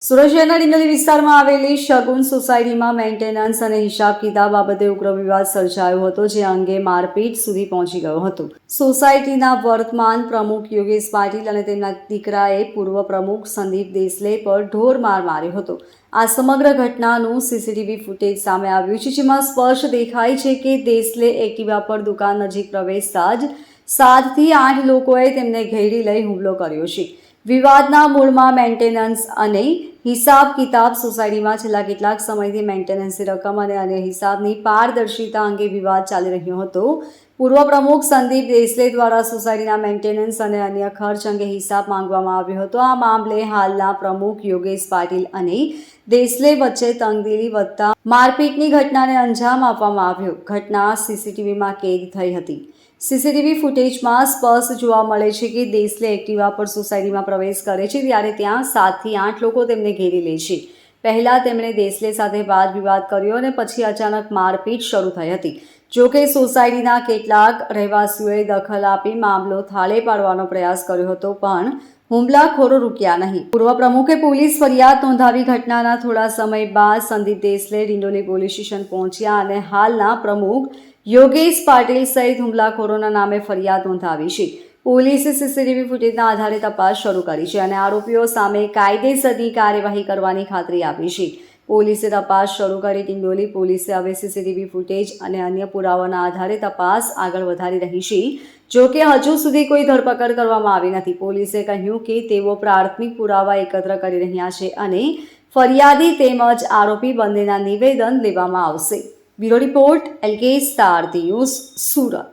સુરત શહેરના ડિંડોલી વિસ્તારમાં આવેલી શગુન સોસાયટીમાં મેન્ટેનન્સ અને હિસાબ કિતાબ બાબતે ઉગ્ર વિવાદ સર્જાયો હતો, જે અંગે મારપીટ સુધી પહોંચી ગયો હતો. સોસાયટીના વર્તમાન પ્રમુખ યોગેશ પાટીલ અને તેમના દીકરાએ પૂર્વ પ્રમુખ સંદીપ દેસલે પર ઢોરમાર માર્યો હતો. આ સમગ્ર ઘટનાનું સીસીટીવી ફૂટેજ સામે આવ્યું છે, જેમાં સ્પષ્ટ દેખાય છે કે દેસલે એક્ટિવા પર દુકાન નજીક પ્રવેશતા જ 7 થી 8 લોકોએ તેમને ઘેરી લઈ હુમલો કર્યો છે. વિવાદના મૂળમાં મેન્ટેનન્સ અને હિસાબ કિતાબ સોસાયટીમાં છેલ્લા કેટલાક સમયથી મેન્ટેનન્સની રકમ અને અન્ય હિસાબની પારદર્શિતા અંગે વિવાદ ચાલી રહ્યો હતો. પૂર્વ પ્રમુખ સંદીપ દેસલે દ્વારા સોસાયટીના મેન્ટેનન્સ અને અન્ય ખર્ચ અંગે હિસાબ માંગવામાં આવ્યો હતો. આ મામલે હાલના પ્રમુખ યોગેશ પાટીલ અને દેસલે વચ્ચે તંગદિલી વધતા મારપીટની ઘટનાને અંજામ આપવામાં આવ્યો. ઘટના સીસીટીવીમાં કેદ થઈ હતી. સીસીટીવી ફૂટેજમાં સ્પષ્ટ જોવા મળે છે કે દેસલે એક્ટિવા પર સોસાયટીમાં પ્રવેશ કરે છે ત્યારે ત્યાં 7 થી 8 લોકો તેમને ઘેરી લે છે. પહેલા તેમણે દેસલે સાથે વાદ વિવાદ કર્યો અને પછી અચાનક મારપીટ શરૂ થઈ હતી. જોકે સોસાયટીના કેટલાક રહેવાસીઓએ દખલ આપી મામલો થાળે પાડવાનો પ્રયાસ કર્યો હતો, પણ હુમલાખોરો રૂક્યા નહીં. પૂર્વ પ્રમુખે પોલીસ ફરિયાદ નોંધાવી. ઘટનાના થોડા સમય બાદ સંદીપ દેસલે ડિંડોલી પોલીસ સ્ટેશન પહોંચ્યા અને હાલના પ્રમુખ યોગેશ પાટીલ સહિત હુમલાખોરોના નામે ફરિયાદ નોંધાવી છે. પોલીસે સીસીટીવી ફૂટેજના આધારે તપાસ શરૂ કરી છે અને આરોપીઓ સામે કાયદેસરની કાર્યવાહી કરવાની ખાતરી આપી છે. પોલીસે તપાસ શરૂ કરી. ડિંડોલી પોલીસે હવે સીસીટીવી ફૂટેજ અને અન્ય પુરાવાના આધારે તપાસ આગળ વધારી રહી છે. જોકે હજુ સુધી કોઈ ધરપકડ કરવામાં આવી નથી. પોલીસે કહ્યું કે તેઓ પ્રાથમિક પુરાવા એકત્ર કરી રહ્યા છે અને ફરિયાદી તેમજ આરોપી બંનેના નિવેદન લેવામાં આવશે. Bureau report LK star news, Surat.